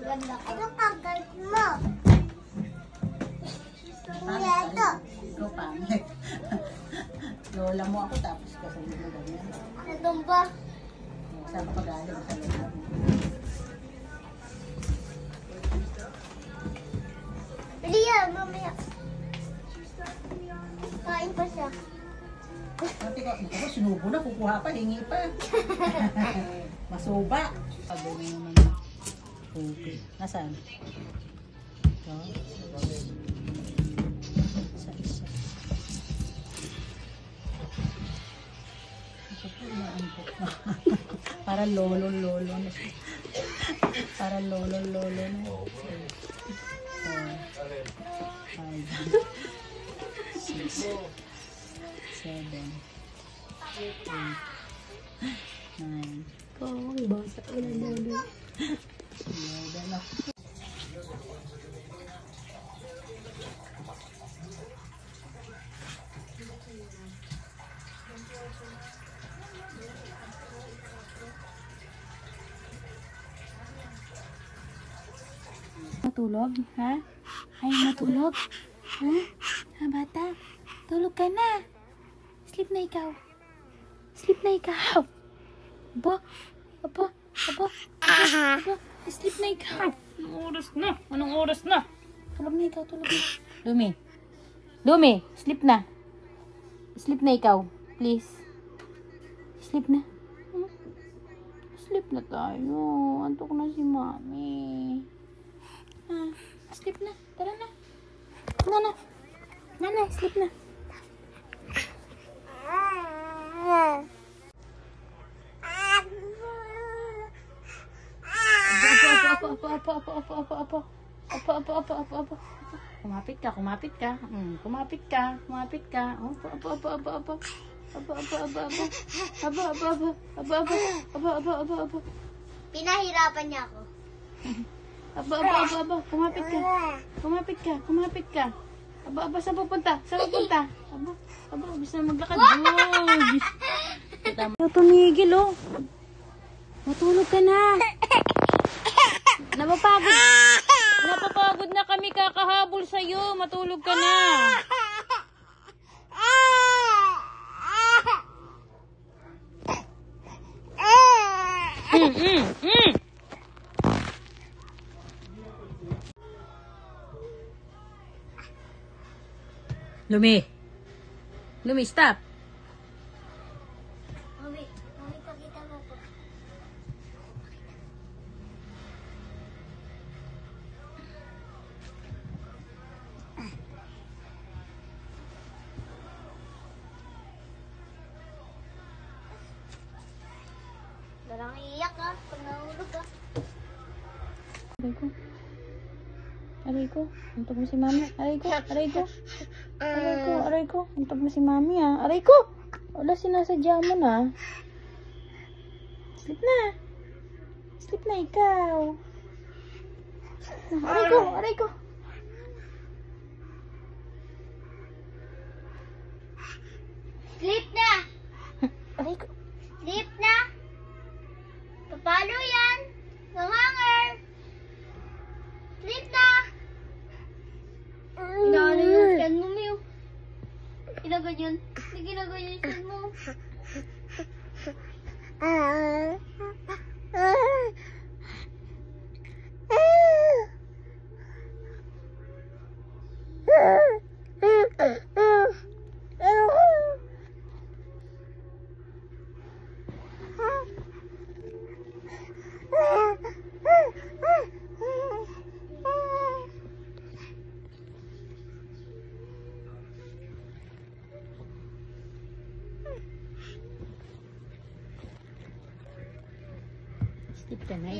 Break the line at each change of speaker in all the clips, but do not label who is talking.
Ganda ko. Ano kagat mo? Ito.
Ikaw pangit. Lola mo ako tapos kasalit mo ganyan.
Ito ba?
Saan ka pag-alim sa lola mo?
Liya, mamaya. Kain pa siya.
Ate ko, sinubo na, kukuha pa, hingi pa. Masuba. Sabi mo naman na. Okay. Nasaan? Ito. Isa. Ito po, naantok na. Para lolo na. Para lolo na. 4, 5, 6, 7, 8, 9.
Oo, basa ko na lolo.
Matulog, ha? Ay, matulog. Ha? Ha, bata? Tulog ka na. Sleep na ikaw. Sleep na ikaw. Aba. Sleep na ikaw. Anong oras na? Tulog na ikaw, tulog na. Lumi, sleep na. Sleep na ikaw, please. Sleep na. Sleep na tayo. Antok na si mami. Sleep na. Tara na. Nana, sleep na. Apa. Kumapit ka. Kumapit ka. Apa.
Pinahirapan niya ako.
Aba. Kumapit ka. Aba, saan pupunta? Aba, gusto na maglakad. Tumigil, oh. Matulog ka na. Napapagod na kami kakahabol sa'yo. Matulog ka na. Lumi, stop.
Mami, pakita mo po. Darang iyak pag nahulog
Aray ko. Untog mo si mami. Aray ko. Untog mo si mami, ah. Aray ko. Wala, sinasadya mo na. Sleep na ikaw. Aray ko.
Sleep na!
Aray ko.
Sleep na! Papalo yan! Nanganger! Sleep na! Inaano yung yan mo, Miyo? Ginaganyan. Hindi ginaganyan yung yan mo.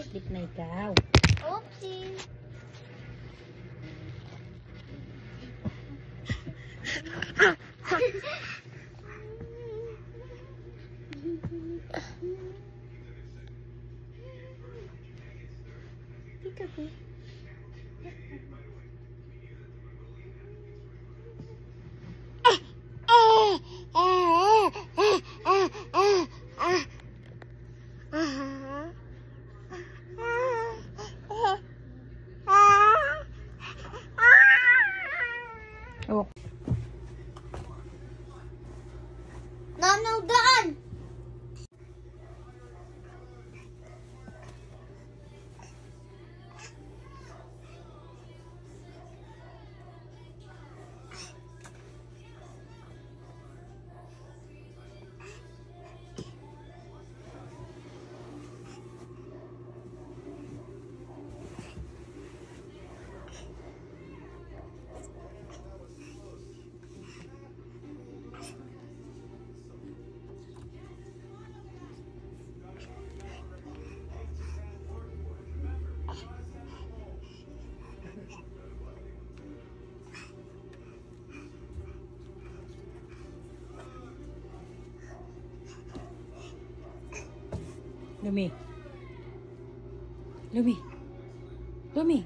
Sleep na ikaw.
Oopsie!
Peekaboo. Lumi. Lumi. Lumi.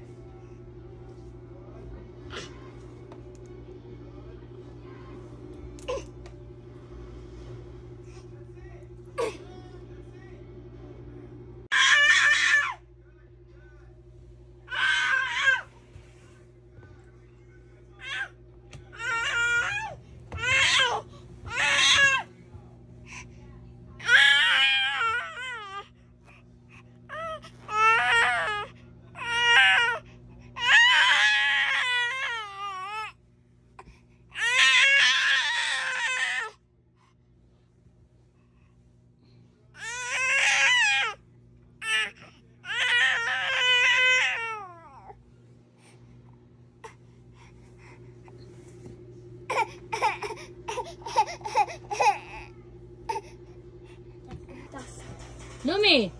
Lumi!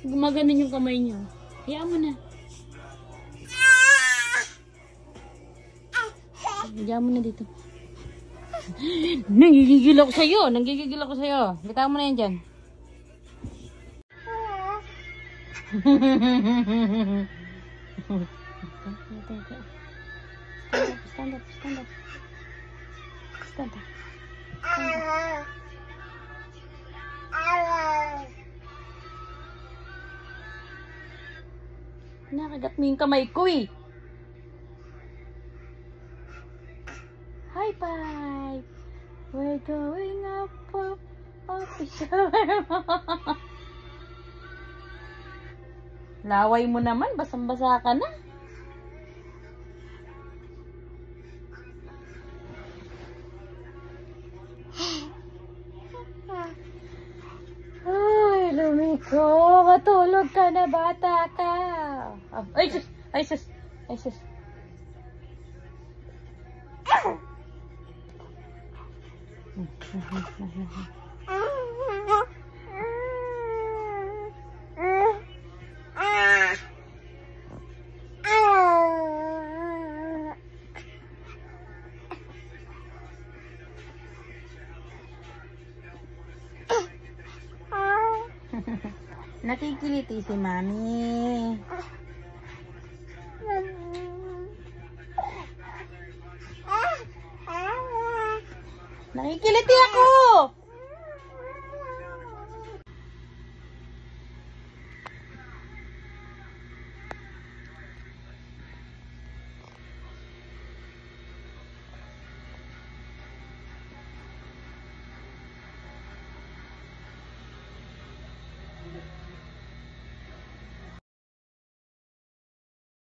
Gumaganon yung kamay niyo. Hayaan mo na. Hayaan mo na dito. Nanggigigil ako sa'yo. Nanggigigil ako sa'yo. Bitawan mo na yan dyan. Stand up. Stand up. Stand up. Nakagat mo yung kamay ko eh. High five. We're going up, up, up. Laway mo naman. Basang-basa ka na. Ay, Lumiko. Matulog ka na, bata ka. Ay, sus! Ay, sus! Ay, sus! Nakikiliti si Mami. Nakikiliti ako!